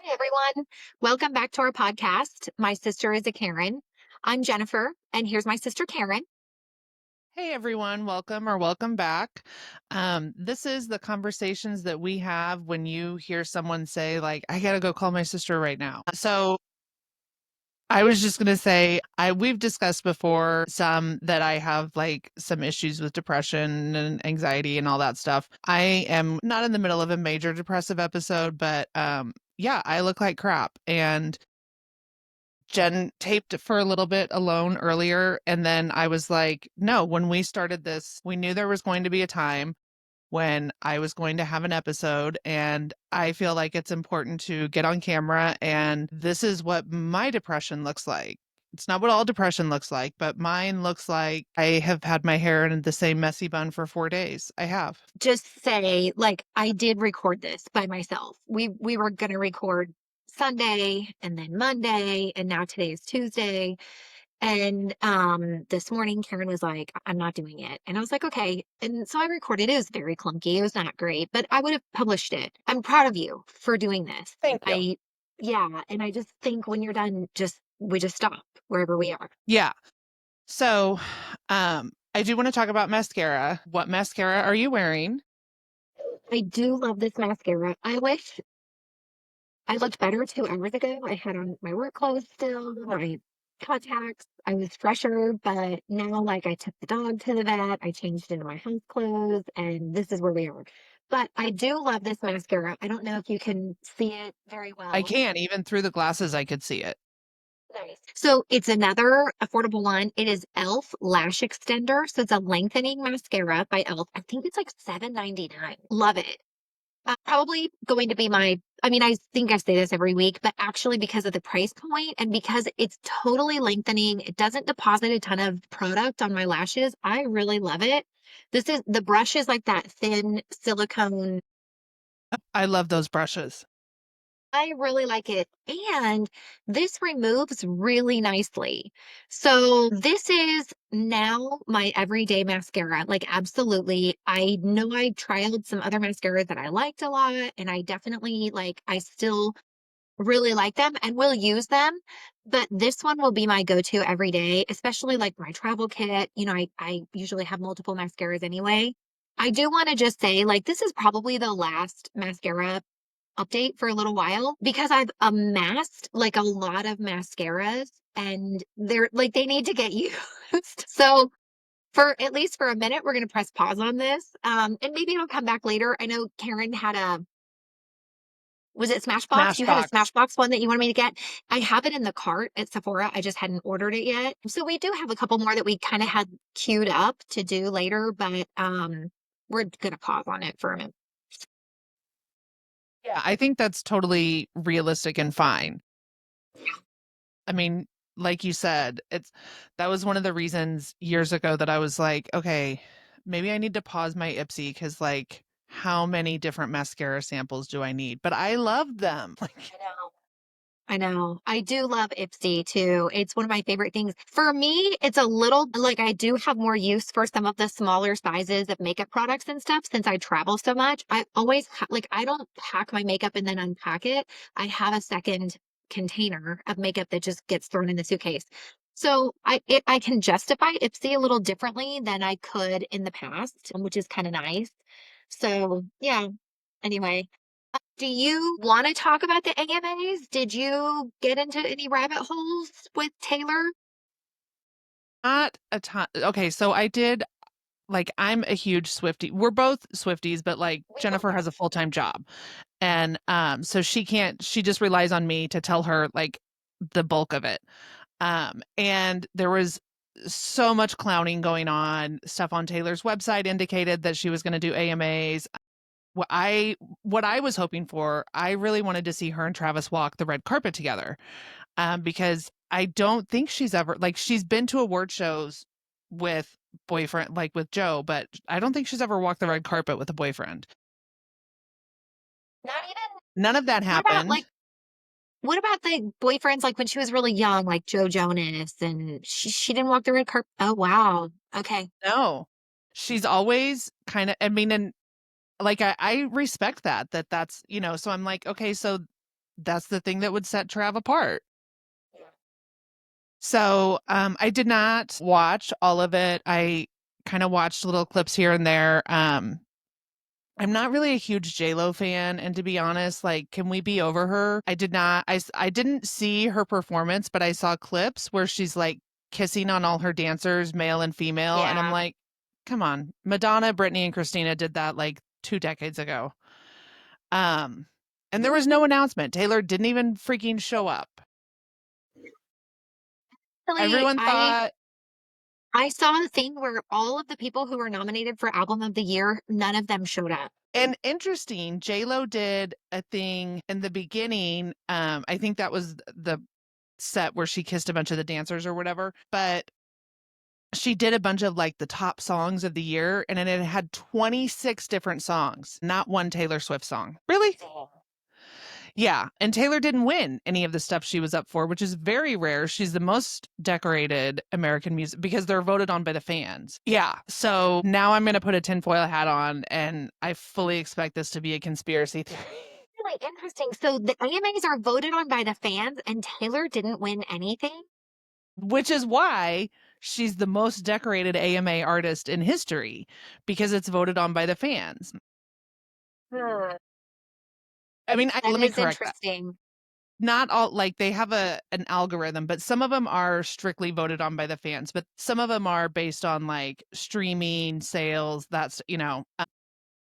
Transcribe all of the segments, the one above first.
Hi, everyone. Welcome back to our podcast. My sister is a Karen. I'm Jennifer, and here's my sister Karen. Hey everyone, welcome or welcome back. This is the conversations that we have when you hear someone say, like, I gotta go call my sister right now. So I was just gonna say, we've discussed before some that I have like some issues with depression and anxiety and all that stuff. I am not in the middle of a major depressive episode, but yeah, I look like crap. And Jen taped for a little bit alone earlier. And then I was like, no, when we started this, we knew there was going to be a time when I was going to have an episode. And I feel like it's important to get on camera. And this is what my depression looks like. It's not what all depression looks like, but mine looks like I have had my hair in the same messy bun for 4 days. I have. Just say, like, I did record this by myself. We were gonna record Sunday and then Monday, and now today is Tuesday. And this morning Karen was like, I'm not doing it. And I was like, okay. And so I recorded. It was very clunky. It was not great, but I would have published it. I'm proud of you for doing this. Thank you. Yeah, and I just think when you're done, we just stop wherever we are. Yeah. So, I do want to talk about mascara. What mascara are you wearing? I do love this mascara. I wish I looked better 2 hours ago. I had on my work clothes still, my contacts. I was fresher, but now, like, I took the dog to the vet, I changed into my house clothes, and this is where we are. But I do love this mascara. I don't know if you can see it very I well. can, even through the glasses, I could see it. Nice. So it's another affordable one. It is e.l.f. Lash Extender. So it's a lengthening mascara by e.l.f. I think it's like $7.99. Love it. Probably going to be I mean, I think I say this every week, but actually because of the price point and because it's totally lengthening, it doesn't deposit a ton of product on my lashes. I really love it. The brush is like that thin silicone. I love those brushes. I really like it. And this removes really nicely. So this is now my everyday mascara. Like, absolutely. I know I trialed some other mascaras that I liked a lot, and I definitely I still really like them and will use them. But this one will be my go-to every day, especially like my travel kit. I usually have multiple mascaras anyway. I do want to just say, like, this is probably the last mascara update for a little while because I've amassed like a lot of mascaras and they need to get used. So for at least for a minute, we're gonna press pause on this. And maybe it'll come back later. I know Karen had a was it Smashbox? You had a Smashbox. Smashbox one that you wanted me to get. I have it in the cart at Sephora. I just hadn't ordered it yet. So we do have a couple more that we kind of had queued up to do later, but we're gonna pause on it for a minute. Yeah, I think that's totally realistic and fine. I mean, like you said, that was one of the reasons years ago that I was like, okay, maybe I need to pause my Ipsy because like how many different mascara samples do I need? But I love them. Like, I know. I know. I do love Ipsy too. It's one of my favorite things. For me, it's a little like I do have more use for some of the smaller sizes of makeup products and stuff since I travel so much. I always like I don't pack my makeup and then unpack it. I have a second container of makeup that just gets thrown in the suitcase. So I can justify Ipsy a little differently than I could in the past, which is kind of nice. So yeah. Anyway, do you want to talk about the AMAs? Did you get into any rabbit holes with Taylor? not a ton. Okay, so I did like I'm a huge Swiftie. We're both Swifties, but like We love Jennifer her. has a full-time job. And so she just relies on me to tell her like the bulk of it. And there was so much clowning going on. Stuff on Taylor's website indicated that she was going to do AMAs. What I was hoping for, I really wanted to see her and Travis walk the red carpet together. Because I don't think she's ever like she's been to award shows with boyfriend like with Joe, but I don't think she's ever walked the red carpet with a boyfriend. Not even, None of that what about happened. what about the boyfriends like when she was really young, like Joe Jonas and she didn't walk the red carpet? Oh wow. Okay. No. She's always kind of I mean, and like I respect that's so I'm like, okay, so that's the thing that would set Trav apart. So I did not watch all of it. I kind of watched little clips here and there. I'm not really a huge J-Lo fan, and to be honest, like, can we be over her? I did not I didn't see her performance, but I saw clips where she's, like, kissing on all her dancers, male and female, and I'm Yeah. like, "Come on." Madonna, Britney, and Christina did that, like, 2 decades ago. Um, and there was no announcement. Taylor didn't even freaking show up. Really, Everyone thought. I saw a thing where all of the people who were nominated for album of the year, none of them showed up. And interesting, J-Lo did a thing in the beginning, I think that was the set where she kissed a bunch of the dancers or whatever, but she did a bunch of, like, the top songs of the year, and then it had 26 different songs, not one Taylor Swift song. Really? Yeah, and Taylor didn't win any of the stuff she was up for, which is very rare. She's the most decorated American music because they're voted on by the fans. Yeah, so now I'm gonna put a tinfoil hat on, and I fully expect this to be a conspiracy theory. Really interesting. So the AMAs are voted on by the fans, and Taylor didn't win anything? Which is why she's the most decorated AMA artist in history, because it's voted on by the fans. Hmm. I mean, That let me is correct that. interesting. Not all, like, they have an algorithm, but some of them are strictly voted on by the fans, but some of them are based on, like, streaming, sales, that's,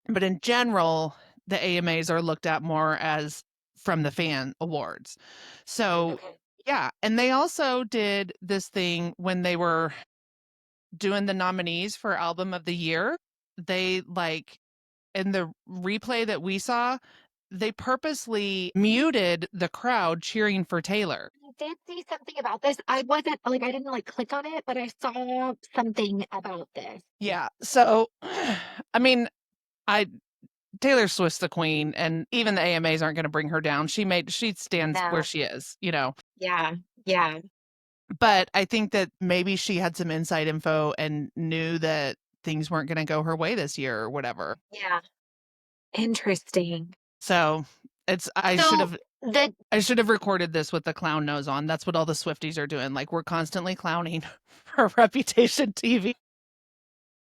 but in general, the AMAs are looked at more as from the fan awards. So, Okay. yeah, and they also did this thing when they were doing the nominees for album of the year. They, like, in the replay that we saw, they purposely muted the crowd cheering for Taylor. I did see something about this. I wasn't like I didn't like click on it, but I saw something about this. Yeah. So, I mean, I Taylor Swift's the queen, and even the AMAs aren't going to bring her down. She stands where No. she is. Yeah. Yeah. But I think that maybe she had some inside info and knew that things weren't going to go her way this year or whatever. Yeah. Interesting. So it's So the I should have recorded this with the clown nose on. That's what all the Swifties are doing. Like, we're constantly clowning for Reputation TV.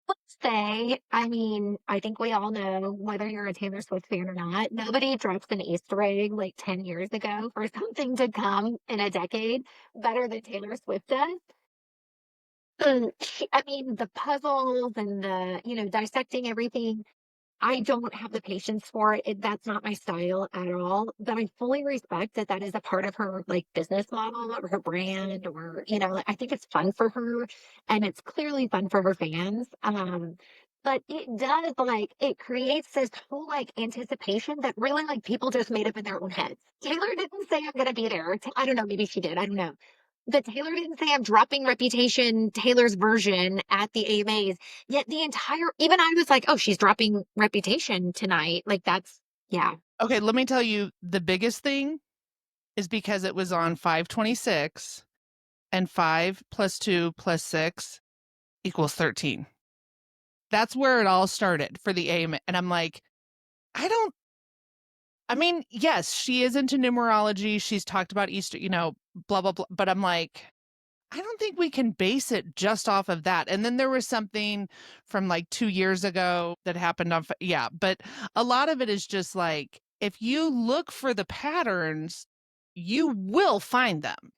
let's say, I mean, I think we all know whether you're a Taylor Swift fan or not, nobody drops an Easter egg like 10 years ago for something to come in a decade better than Taylor Swift does. I mean, the puzzles and dissecting everything, I don't have the patience for it. That's not my style at all. But I fully respect that that is a part of her like business model or her brand, or like, I think it's fun for her, and it's clearly fun for her fans. But it does like it creates this whole like anticipation that really like people just made up in their own heads. Taylor didn't say I'm gonna be there. I don't know, maybe she did. I don't know. But Taylor didn't say I'm dropping Reputation, Taylor's version at the AMAs. Yet the entire even I was like, "Oh, she's dropping Reputation tonight." Like that's yeah. Okay, let me tell you, the biggest thing is because it was on 5/26, and 5 plus 2 plus 6 equals 13. That's where it all started for the AMA. And I'm like, I don't, I mean, yes, she is into numerology. She's talked about Easter, blah, blah, blah. But I'm like, I don't think we can base it just off of that. And then there was something from like 2 years ago that happened on, yeah. But a lot of it is just like, if you look for the patterns, you will find them.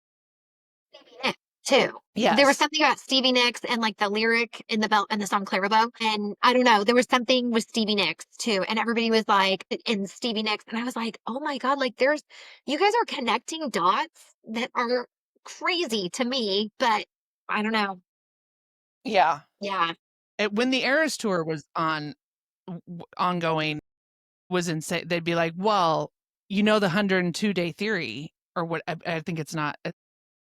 Stevie Nicks too. There was Yes. something about Stevie Nicks and like the lyric in the belt and the song Clarabelle. And I don't know, there was something with Stevie Nicks too. And everybody was like in Stevie Nicks. And I was like, oh my God, like there's you guys are connecting dots that are crazy to me, but I don't know. Yeah. Yeah. When the Eras tour was ongoing, was insane. They'd be like, well, the 102-day theory, or what? I think it's not.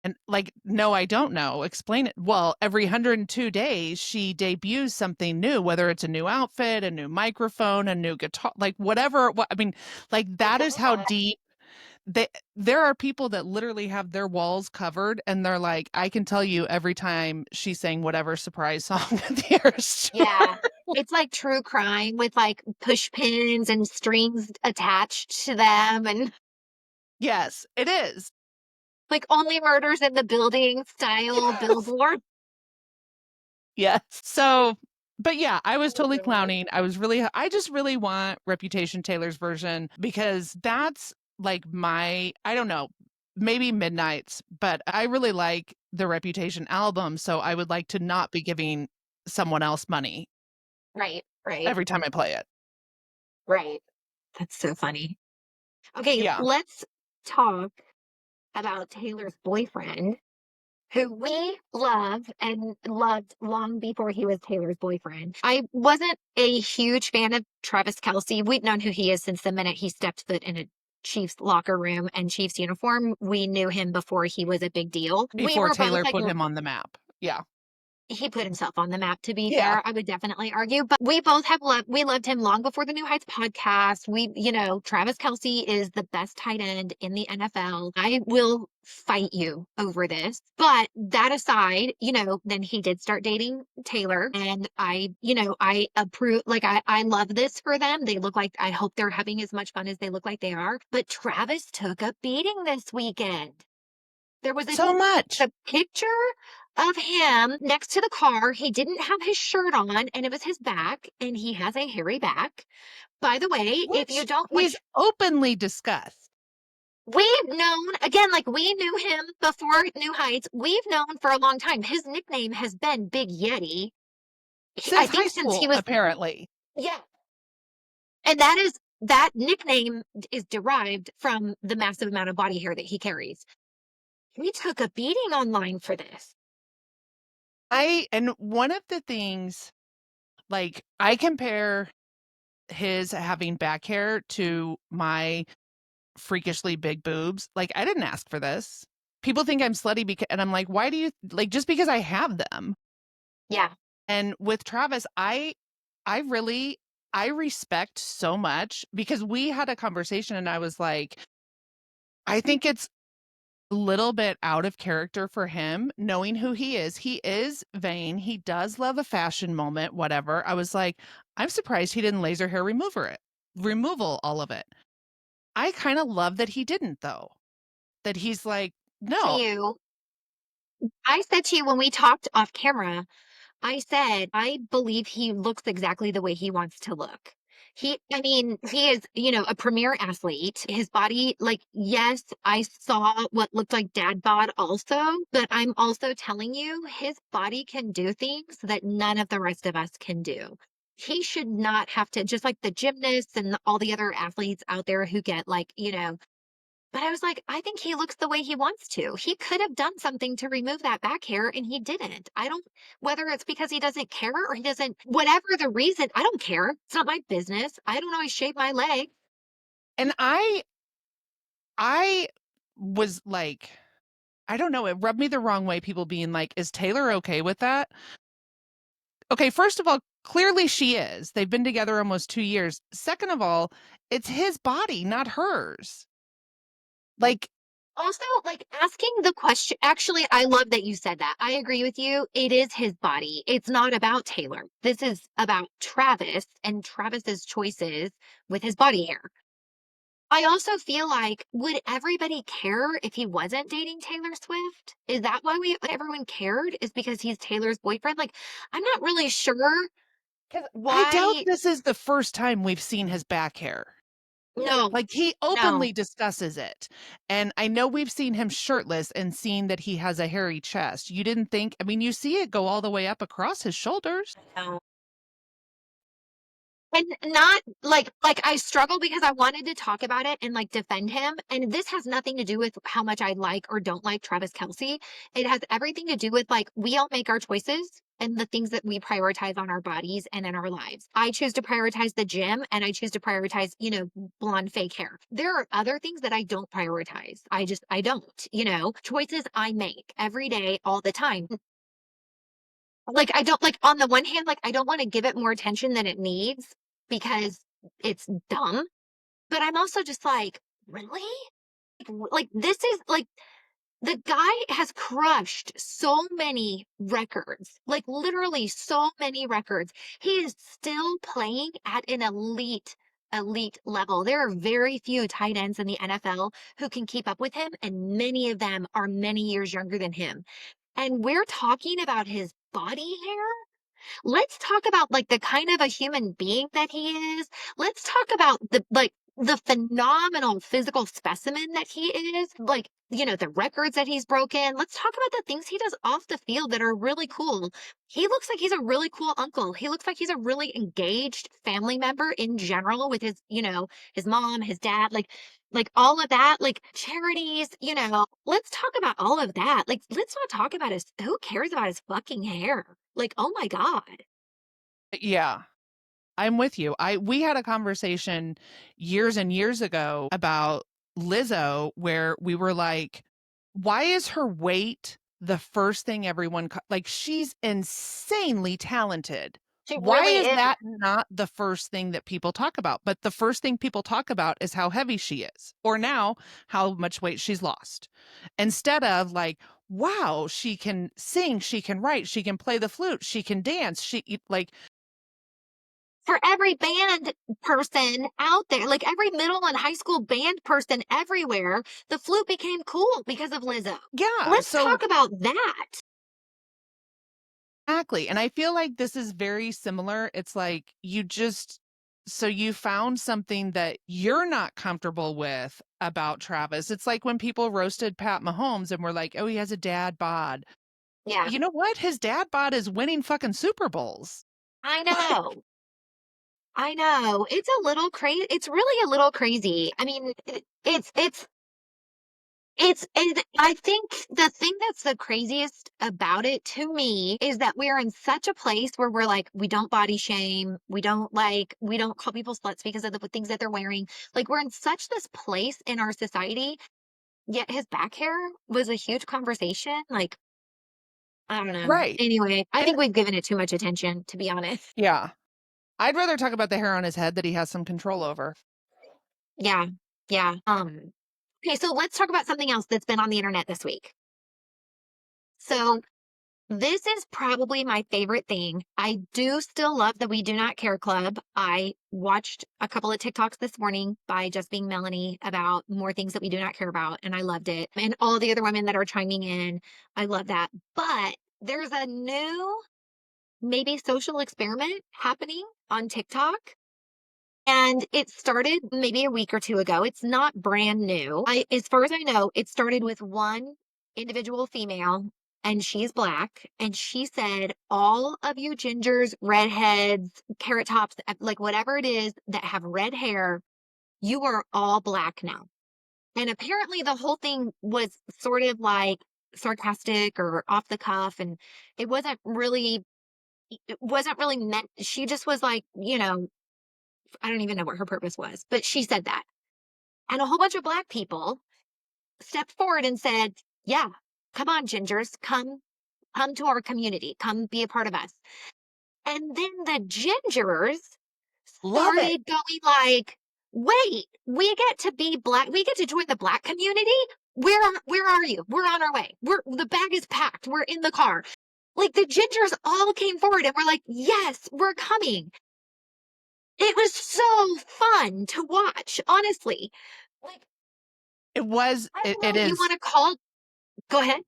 And like, no, I don't know. Explain it. Well, every 102 days, she debuts something new, whether it's a new outfit, a new microphone, a new guitar, like whatever. I mean, like, that is how deep they. There are people that literally have their walls covered, and they're like, I can tell you every time she sang whatever surprise song at the Eras tour. Yeah. It's like true crime with like push pins and strings attached to them and Yes, it is. Like only murders in the building style Yes. billboard. Yes. So, but yeah, I was totally clowning. I just really want Reputation Taylor's version because that's like I don't know, maybe Midnight's, but I really like the Reputation album. So I would like to not be giving someone else money Right, right, every time I play it. right. That's so funny. Okay, Yeah. let's talk about Taylor's boyfriend, who we love and loved long before he was Taylor's boyfriend. I wasn't a huge fan of Travis Kelce. We've known who he is since the minute he stepped foot in a Chiefs locker room and Chiefs uniform. We knew him before he was a big deal. We Before were both Taylor like, put him on the map. Yeah. he put himself on the map, to be Yeah. fair. I would definitely argue, but we both have loved him long before the New Heights podcast. Travis Kelce is the best tight end in the NFL. I will fight you over this. But that aside, then he did start dating Taylor. And I approve, like, I love this for them. They look like, I hope they're having as much fun as they look like they are. But Travis took a beating this weekend. There was So much. a picture of him next to the car. He didn't have his shirt on and it was his back, and he has a hairy back. By the way, if you Which don't, he's which openly discussed. we've known, again, like we knew him before New Heights, we've known for a long time. His nickname has been Big Yeti. I Since high think since he school, was, apparently. yeah. And that nickname is derived from the massive amount of body hair that he carries. He took a beating online for this. And one of the things, like, I compare his having back hair to my freakishly big boobs. Like, I didn't ask for this. People think I'm slutty because, and I'm like, why do you, like, just because I have them? Yeah. And with Travis, I really, I respect so much because we had a conversation and I was like, I think it's little bit out of character for him, knowing who he is. He is vain. He does love a fashion moment, whatever. I was like, I'm surprised he didn't laser hair removal, all of it. I kind of love that he didn't, though. That he's like, To no. you, I said to you when we talked off camera, I said, I believe he looks exactly the way he wants to look. I mean, he is, a premier athlete. His body, like, yes, I saw what looked like dad bod also, but I'm also telling you, his body can do things that none of the rest of us can do. He should not have to, just like the gymnasts and all the other athletes out there who get like, but I was like, I think he looks the way he wants to. He could have done something to remove that back hair and he didn't. I don't, whether it's because he doesn't care or he doesn't, whatever the reason, I don't care. It's not my business. I don't always shave my leg. And I was like, I don't know, it rubbed me the wrong way, people being like, is Taylor okay with that? Okay, first of all, clearly she is. They've been together almost 2 years. Second of all, it's his body, not hers. Like, Also, like asking the question, actually, I love that you said that. I agree with you. It is his body. It's not about Taylor. This is about Travis and Travis's choices with his body hair. I also feel like, would everybody care if he wasn't dating Taylor Swift? Is that why everyone cared? Is because he's Taylor's boyfriend? Like, I'm not really sure 'cause I doubt why. this is the first time we've seen his back hair. No, Like, he no. openly discusses it. And I know we've seen him shirtless and seen that he has a hairy chest. You didn't think, I mean, you see it go all the way up across his shoulders. No. And not like I struggle because I wanted to talk about it and like defend him. And this has nothing to do with how much I like or don't like Travis Kelce. It has everything to do with like we all make our choices and the things that we prioritize on our bodies and in our lives. I choose to prioritize the gym and I choose to prioritize, blonde fake hair. There are other things that I don't prioritize. I don't, choices I make every day, all the time. Like, I don't like on the one hand, like, I don't wanna give it more attention than it needs because it's dumb, but I'm also just like, "Really?" Like, this is like, the guy has crushed so many records, like, literally so many records. He is still playing at an elite elite level. There are very few tight ends in the NFL who can keep up with him, and many of them are many years younger than him. And we're talking about his body hair. Let's talk about like the kind of a human being that he is. Let's talk about the phenomenal physical specimen that he is. Like, the records that he's broken. Let's talk about the things he does off the field that are really cool. He looks like he's a really cool uncle. He looks like he's a really engaged family member in general with his mom, his dad, like all of that, like charities, let's talk about all of that. Like, let's not talk about who cares about his fucking hair? Like, oh my God. Yeah. I'm with you. We had a conversation years and years ago about Lizzo where we were like, why is her weight the first thing everyone like she's insanely talented. She Why really is is. that not the first thing that people talk about? But the first thing people talk about is how heavy she is, or now how much weight she's lost. Instead of like, wow, she can sing, she can write, she can play the flute, she can dance, she like For every band person out there, like every middle and high school band person everywhere, the flute became cool because of Lizzo. yeah. Let's So talk about that. exactly. And I feel like this is very similar. It's like so you found something that you're not comfortable with about Travis. It's like when people roasted Pat Mahomes and were like, oh, he has a dad bod. Yeah, You know what? His dad bod is winning fucking Super Bowls. I know. I know. It's a little crazy. It's really a little crazy. I mean, and I think the thing that's the craziest about it to me is that we're in such a place where we're like, we don't body shame. We don't call people sluts because of the things that they're wearing. Like, we're in such this place in our society, yet his back hair was a huge conversation. Like, I don't know. Right. Anyway, I And think we've given it too much attention, to be honest. yeah, I'd rather talk about the hair on his head that he has some control over. Yeah. Yeah. Okay, so let's talk about something else that's been on the internet this week. So this is probably my favorite thing. I do still love the We Do Not Care Club. I watched a couple of TikToks this morning by Just Being Melanie about more things that we do not care about, and I loved it. And all the other women that are chiming in, I love that. But there's a new, maybe social experiment happening on TikTok. And it started maybe a week or two ago. It's not brand new. As far as I know, it started with one individual female, and she's black. And she said, all of you gingers, redheads, carrot tops, like whatever it is that have red hair, you are all black now. And apparently the whole thing was sort of like sarcastic or off the cuff. And it wasn't really, it wasn't really meant. She just was like, I don't even know what her purpose was, but she said that. And a whole bunch of black people stepped forward and said, yeah, come on, gingers, come to our community, come be a part of us. And then the gingers Love it. started going like, wait, we get to be black, we get to join the black community. Where are you? We're on our way. The bag is packed. We're in the car. Like the gingers all came forward and were like, yes, we're coming. It was so fun to watch, honestly. Like, I don't know It what you is want to call. Go ahead.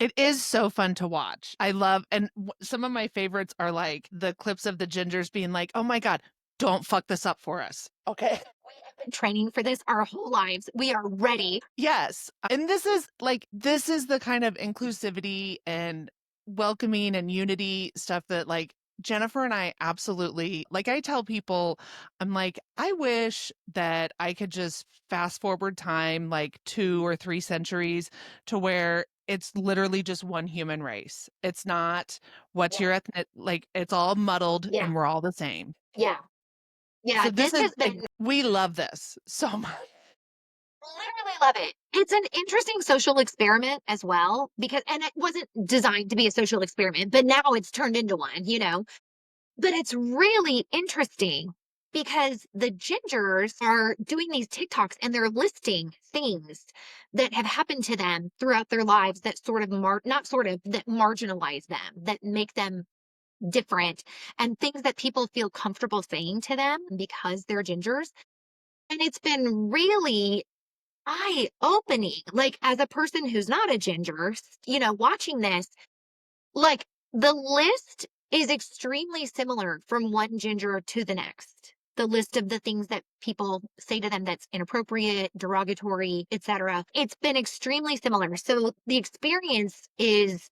It is so fun to watch. I love, and some of my favorites are like the clips of the gingers being like, "Oh my god, don't fuck this up for us." Okay. We have been training for this our whole lives. We are ready. Yes. And this is the kind of inclusivity and welcoming and unity stuff that like Jennifer and I absolutely like. I tell people, I'm like, I wish that I could just fast forward time like 2 or 3 centuries to where it's literally just one human race. It's not what's Yeah. your ethnic, like it's all muddled Yeah. and we're all the same. Yeah. Yeah. So this This is has been we love this so much. literally love it. It's an interesting social experiment as well and it wasn't designed to be a social experiment, but now it's turned into one. But it's really interesting because the gingers are doing these TikToks and they're listing things that have happened to them throughout their lives that sort of not sort of that marginalize them, that make them different and things that people feel comfortable saying to them because they're gingers. And it's been really eye-opening. Like, as a person who's not a ginger, watching this, like, the list is extremely similar from one ginger to the next. The list of the things that people say to them that's inappropriate, derogatory, etc. It's been extremely similar. So the experience is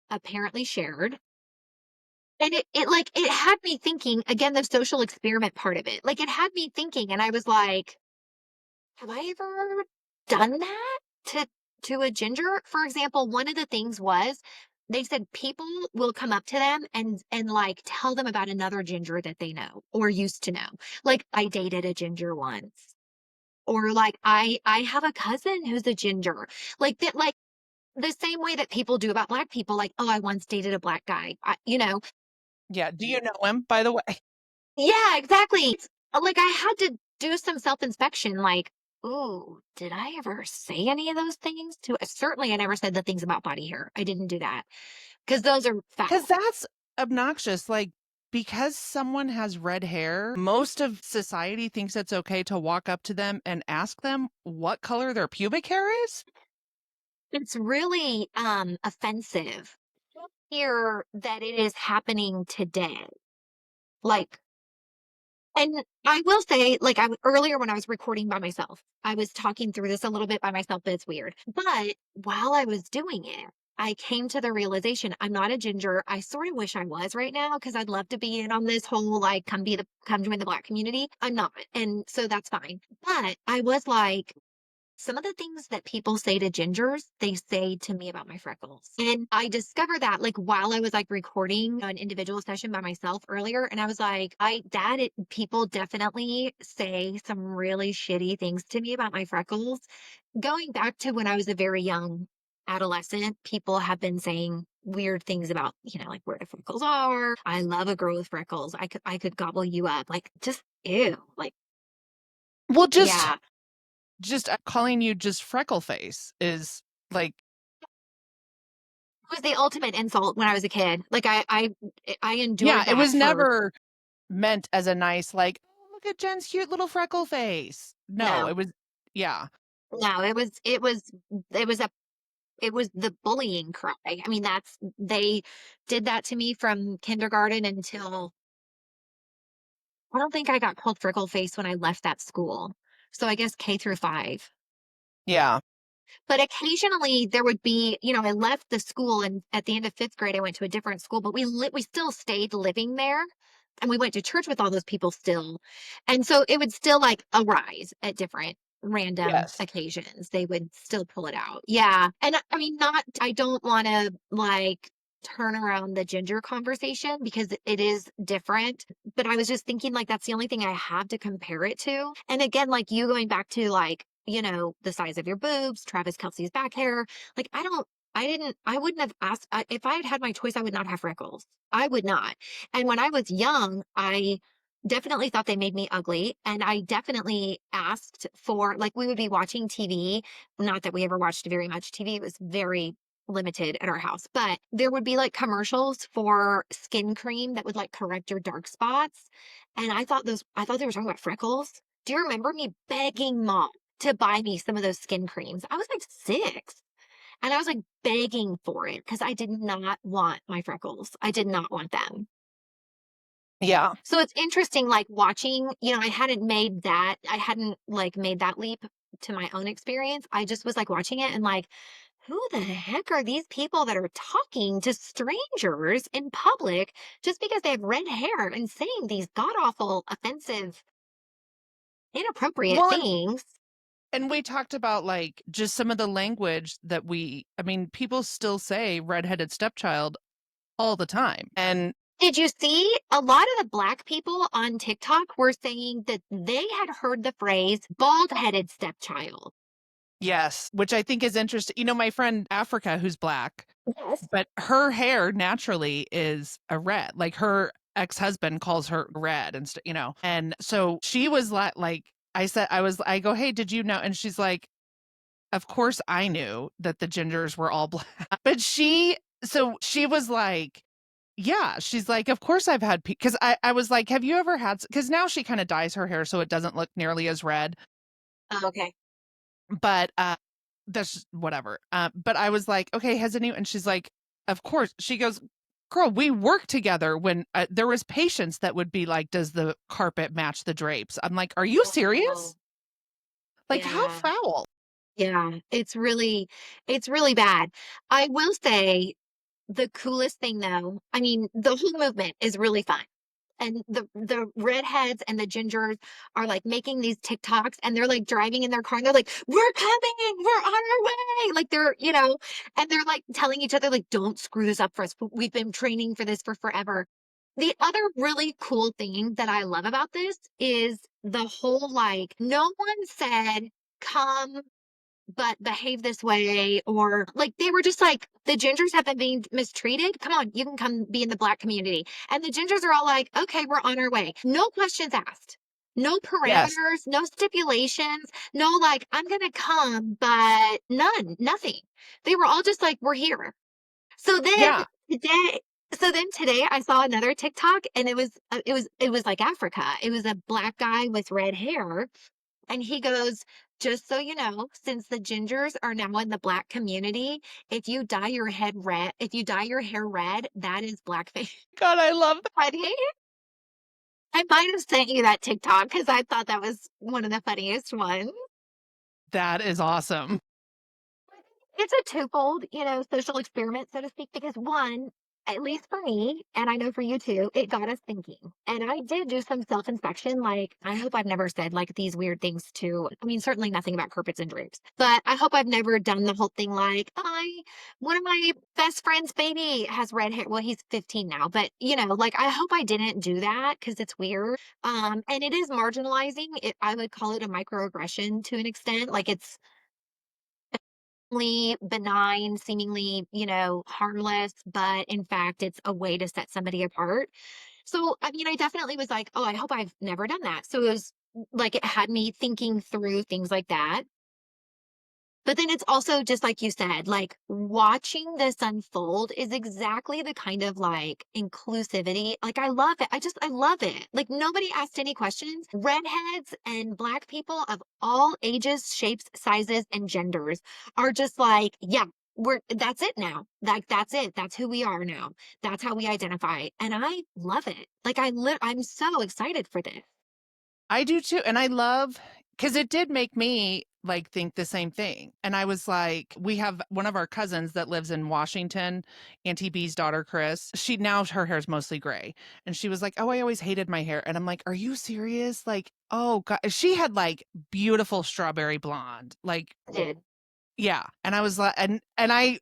apparently shared. And it had me thinking, again, the social experiment part of it. Like, it had me thinking, and I was like, have I ever done that to a ginger? For example, one of the things was they said people will come up to them and like tell them about another ginger that they know or used to know. Like, I dated a ginger once. Or like I have a cousin who's a ginger. Like that, like the same way that people do about black people, like, oh, I once dated a black guy. Yeah. Do you know him, by the way? Yeah, exactly. Like, I had to do some self-inspection, like, "Ooh, did I ever say any of those things to" certainly, I never said the things about body hair. I didn't do that because those are Because foul. that's obnoxious. Like, because someone has red hair, most of society thinks it's okay to walk up to them and ask them what color their pubic hair is. It's really, offensive here that it is happening today. Like, and I will say, like, earlier when I was recording by myself, I was talking through this a little bit by myself, but it's weird. But while I was doing it, I came to the realization I'm not a ginger. I sort of wish I was right now because I'd love to be in on this whole like come join the black community. I'm not. And so that's fine. But I was like, some of the things that people say to gingers, they say to me about my freckles. And I discovered that like while I was like recording an individual session by myself earlier. And I was like, people definitely say some really shitty things to me about my freckles. Going back to when I was a very young adolescent, people have been saying weird things about, like where the freckles are. I love a girl with freckles. I could gobble you up. Like, just ew. Like, Well, just yeah. calling you just freckle face is like, It was the ultimate insult when I was a kid. Like, I yeah, endured it that was for never meant as a nice, like, oh, look at Jen's cute little freckle face. No, no, it was, yeah, no, it was the bullying cry. I mean, they did that to me from kindergarten until I don't think I got called freckle face when I left that school. So I guess K through 5. yeah, But occasionally there would be, I left the school and at the end of 5th grade I went to a different school, but we still stayed living there and we went to church with all those people still. And so it would still like arise at different random yes. occasions. They would still pull it out. Yeah. And I mean, not I don't want to like turn around the ginger conversation because it is different, but I was just thinking like that's the only thing I have to compare it to. And again, like you going back to like the size of your boobs, Travis Kelsey's back hair. Like, I wouldn't have asked, if I had had my choice, I would not have freckles. I would not. And when I was young, I definitely thought they made me ugly. And I definitely asked for, like, we would be watching TV. Not that we ever watched very much TV, it was very limited at our house, but there would be like commercials for skin cream that would like correct your dark spots. And I thought they were talking about freckles. Do you remember me begging mom to buy me some of those skin creams? I was like 6 and I was like begging for it because I did not want my freckles. I did not want them. Yeah. So it's interesting, like watching, I hadn't like made that leap to my own experience. I just was like watching it and like, who the heck are these people that are talking to strangers in public just because they have red hair and saying these god awful, offensive, inappropriate Well, things? and we talked about like just some of the language that I mean, people still say redheaded stepchild all the time. And Did you see a lot of the black people on TikTok were saying that they had heard the phrase bald-headed stepchild? yes, which I think is interesting. My friend Africa, who's black, Yes. but her hair naturally is a red. Like her ex-husband calls her red and and so she was like I go, hey, did you know? And she's like, of course I knew that the gingers were all black. But she was like, Yeah, she's like, "Of course I've had," because I was like, "Have you ever had?" Because now she kind of dyes her hair so it doesn't look nearly as red, Oh, okay. but that's whatever. But I was like, "Okay, has anyone?" And she's like, "Of course." She goes, "Girl, we worked together when there was patients that would be like, 'Does the carpet match the drapes?'" I'm like, "Are you Oh, serious? Like, how yeah. foul?" Yeah, it's really bad. I will say the coolest thing though, I mean, the whole movement is really fun. And the redheads and the gingers are like making these TikToks and they're like driving in their car and they're like, "We're coming, we're on our way." Like and they're like telling each other, like, "Don't screw this up for us. We've been training for this for forever." The other really cool thing that I love about this is the whole like, no one said, "Come but behave this way," or like they were just like, the gingers have been being mistreated. Come on, you can come be in the black community. And the gingers are all like, okay, we're on our way. No questions asked. No Yes. parameters, no stipulations, no like, I'm gonna come, but nothing. They were all just like, we're here. So then Yeah. today, so then today I saw another TikTok and it was like Africa. It was a black guy with red hair and he goes, "Just so you know, since the gingers are now in the black community, if you dye your hair red, that is blackface." God, I love that. Funny. I might have sent you that TikTok because I thought that was one of the funniest ones. That is awesome. It's a twofold, social experiment, so to speak, because one, at least for me, and I know for you too, it got us thinking. And I did do some self inspection. Like, I hope I've never said like these weird things I mean, certainly nothing about carpets and drapes, but I hope I've never done the whole thing like, one of my best friend's baby has red hair. Well, he's 15 now, but like, I hope I didn't do that because it's weird. And it is marginalizing. I would call it a microaggression to an extent. Like, it's benign, seemingly, harmless, but in fact, it's a way to set somebody apart. So, I mean, I definitely was like, oh, I hope I've never done that. So it was like it had me thinking through things like that. But then it's also just like you said, like watching this unfold is exactly the kind of like inclusivity. Like I love it. I love it. Like nobody asked any questions. Redheads and black people of all ages, shapes, sizes, and genders are just like, yeah, that's it now. Like that's it. That's who we are now. That's how we identify. And I love it. Like I'm so excited for this. I do too, and I love because it did make me, like, think the same thing, and I was like we have one of our cousins that lives in Washington, Auntie B's daughter, Chris, she now her hair's mostly gray, and she was like, "Oh, I always hated my hair," and I'm like, "Are you serious?" Like, oh god she had, like, beautiful strawberry blonde, like I did. yeah, and I was like and I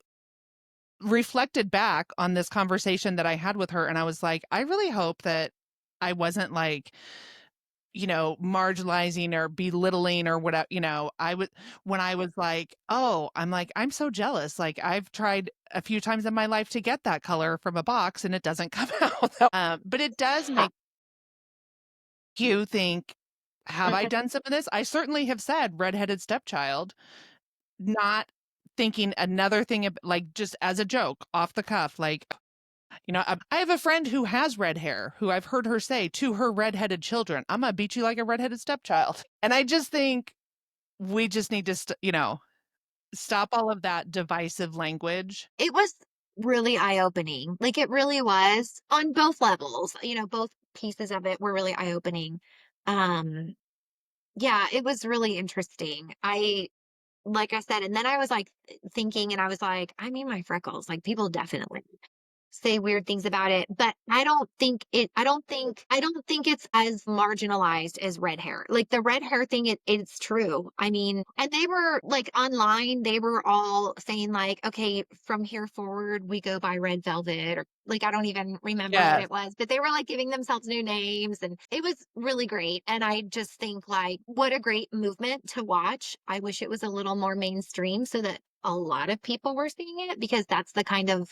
reflected back on this conversation that I had with her, and I was like, "I really hope that I wasn't, like, marginalizing or belittling or whatever, I would when I was like, "Oh," I'm like, "I'm so jealous." Like, I've tried a few times in my life to get that color from a box and it doesn't come out. But it does Yeah. make you think, have I done some of this? I certainly have said redheaded stepchild, not thinking another thing like just as a joke off the cuff, like, I have a friend who has red hair who I've heard her say to her redheaded children, "I'm gonna beat you like a redheaded stepchild." And I just think we just need to, stop all of that divisive language. It was really eye-opening. Like, it really was on both levels. Both pieces of it were really eye-opening. Um, yeah, it was really interesting. Like I said, and then I was like thinking, and I was like, I mean, my freckles, like people definitely say weird things about it, but I don't think it's as marginalized as red hair. Like the red hair thing, it's true. I mean, and they were like online, they were all saying like, okay, from here forward we go by red velvet, or like I don't even remember what Yes. it was, but they were like giving themselves new names and it was really great. And I just think like what a great movement to watch. I wish it was a little more mainstream so that a lot of people were seeing it because that's the kind of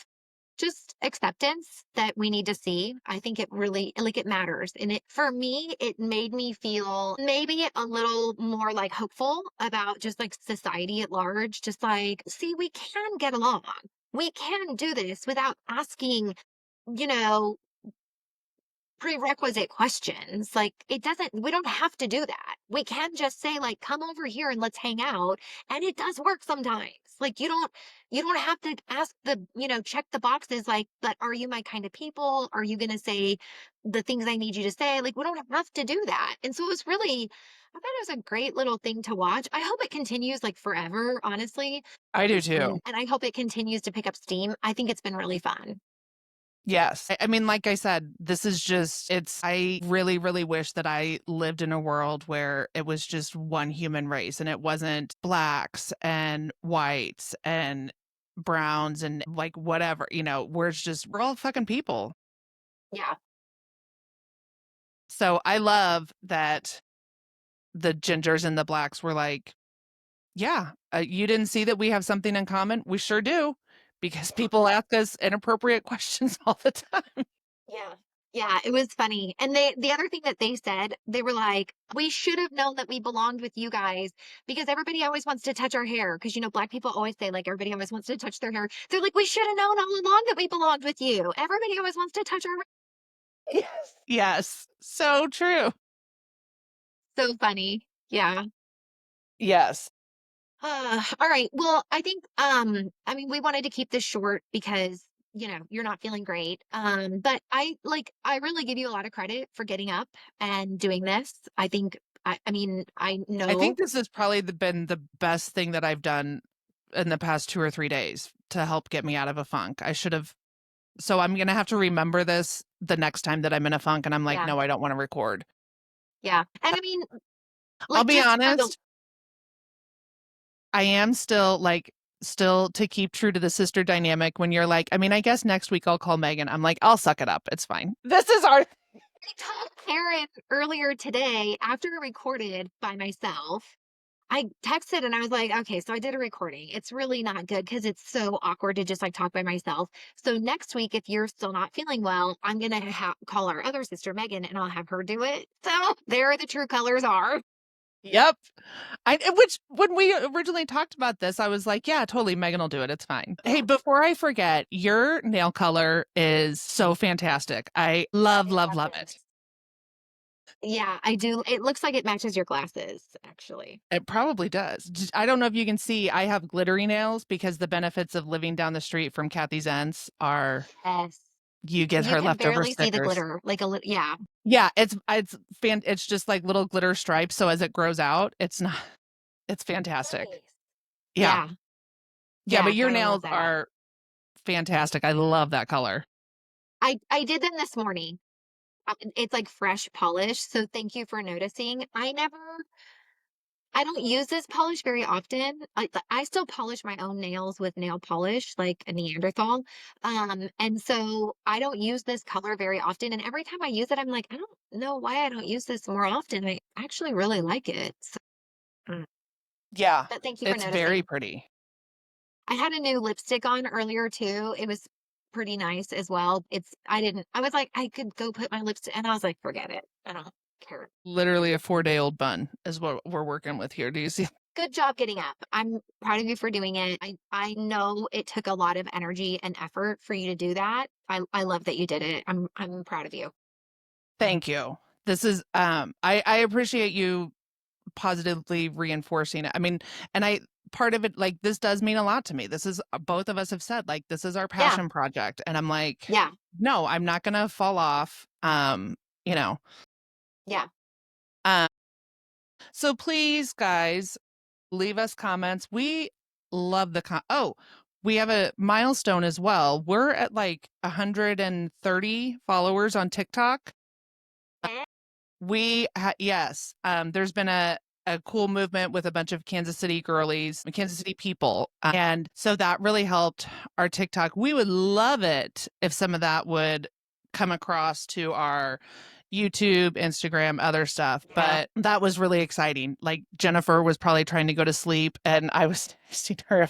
just acceptance that we need to see. I think it really like it matters. And for me, it made me feel maybe a little more like hopeful about just like society at large. Just like, see, we can get along. We can do this without asking you know, prerequisite questions. Like it doesn't we don't have to do that. We can just say like come over here and let's hang out and it does work sometimes. Like you don't have to ask check the boxes like but are you my kind of people? Are you going to say the things I need you to say? Like we don't have to do that. And so it was really I thought it was a great little thing to watch. I hope it continues like forever, honestly. I do too. And I hope it continues to pick up steam. I think it's been really fun. Yes. I mean, like I said, this is just, I really, really wish that I lived in a world where it was just one human race and it wasn't blacks and whites and browns and like whatever, we're just, we're all fucking people. Yeah. So I love that the gingers and the blacks were like, yeah, you didn't see that we have something in common? We sure do, because people ask us inappropriate questions all the time. Yeah. Yeah, it was funny. And the other thing that they said, they were like, "We should have known that we belonged with you guys because everybody always wants to touch our hair." Because black people always say like everybody always wants to touch their hair. They're like, "We should have known all along that we belonged with you. Everybody always wants to touch our." Yes. Yes. So true. So funny. Yeah. Yes. All right. Well, I think I mean we wanted to keep this short because you're not feeling great. But I really give you a lot of credit for getting up and doing this. I think I mean I I know. think this has probably been the best thing that I've done in the past 2 or 3 days to help get me out of a funk. I should have so I'm gonna have to remember this the next time that I'm in a funk and I'm like, Yeah. "No, I don't wanna record." Yeah. And I mean I'll like be just for the honest, I am still to keep true to the sister dynamic when you're like, I mean, I guess next week I'll call Megan. I'm like, "I'll suck it up. It's fine." This is our I told Karen earlier today after I recorded by myself. I texted and I was like, okay, so I did a recording. It's really not good because it's so awkward to just like talk by myself. So next week, if you're still not feeling well, I'm going to call our other sister, Megan, and I'll have her do it. So there the true colors are. Yep. Which when we originally talked about this, I was like, yeah, totally, Megan will do it. It's fine. Hey, Yeah, before I forget, your nail color is so fantastic. I love, I love, love love it. this. Yeah, I do. It looks like it matches your glasses, actually. It probably does. I don't know if you can see, I have glittery nails because the benefits of living down the street from Kathy's Ents are Yes. you get You her can leftover barely see the stickers. glitter. Like a little, yeah. Yeah, it's just like little glitter stripes. So as it grows out, it's not it's fantastic. Nice. Yeah. Yeah. Yeah, Yeah. but your Gotta love nails that. are fantastic. I love that color. I did them this morning. It's like fresh polish. So thank you for noticing. I don't use this polish very often. I still polish my own nails with nail polish, like a Neanderthal. And so I don't use this color very often. And every time I use it, I'm like, I don't know why I don't use this more often. I actually really like it. So, Yeah, but thank you for it's very noticing. pretty. I had a new lipstick on earlier too. It was pretty nice as well. I was like, I could go put my lipstick, and I was like, forget it. I don't care. Literally a 4-day-old bun is what we're working with here. Do you see? Good job getting up. I'm proud of you for doing it. I know it took a lot of energy and effort for you to do that. I love that you did it. I'm proud of you. Thank you. This is I appreciate you positively reinforcing it. I mean, and I part of it like this does mean a lot to me. This is both of us have said like this is our Yeah. passion project and I'm like, Yeah. no, I'm not going to fall off. You know. Yeah. Um so please guys leave us comments. We love Oh, we have a milestone as well. We're at like 130 followers on TikTok. Yes, there's been a cool movement with a bunch of Kansas City girlies, Kansas City people, and so that really helped our TikTok. We would love it if some of that would come across to our YouTube, Instagram, other stuff, Yeah. but that was really exciting. Like Jennifer was probably trying to go to sleep and I was texting her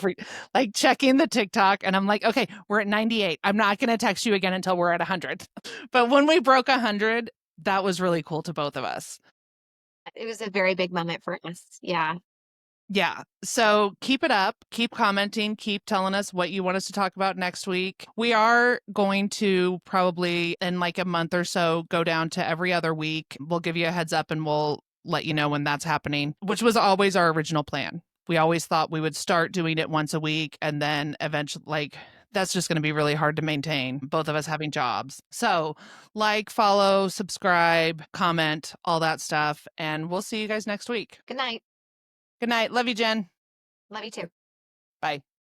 like checking the TikTok and I'm like, okay, we're at 98. I'm not going to text you again until we're at 100. But when we broke 100, that was really cool to both of us. It was a very big moment for us. Yeah. Yeah. So keep it up. Keep commenting. Keep telling us what you want us to talk about next week. We are going to probably in like a month or so go down to every other week. We'll give you a heads up and we'll let you know when that's happening, which was always our original plan. We always thought we would start doing it once a week and then eventually, like, that's just going to be really hard to maintain, both of us having jobs. So, like, follow, subscribe, comment, all that stuff. And we'll see you guys next week. Good night. Good night. Love you, Jen. Love you too. Bye.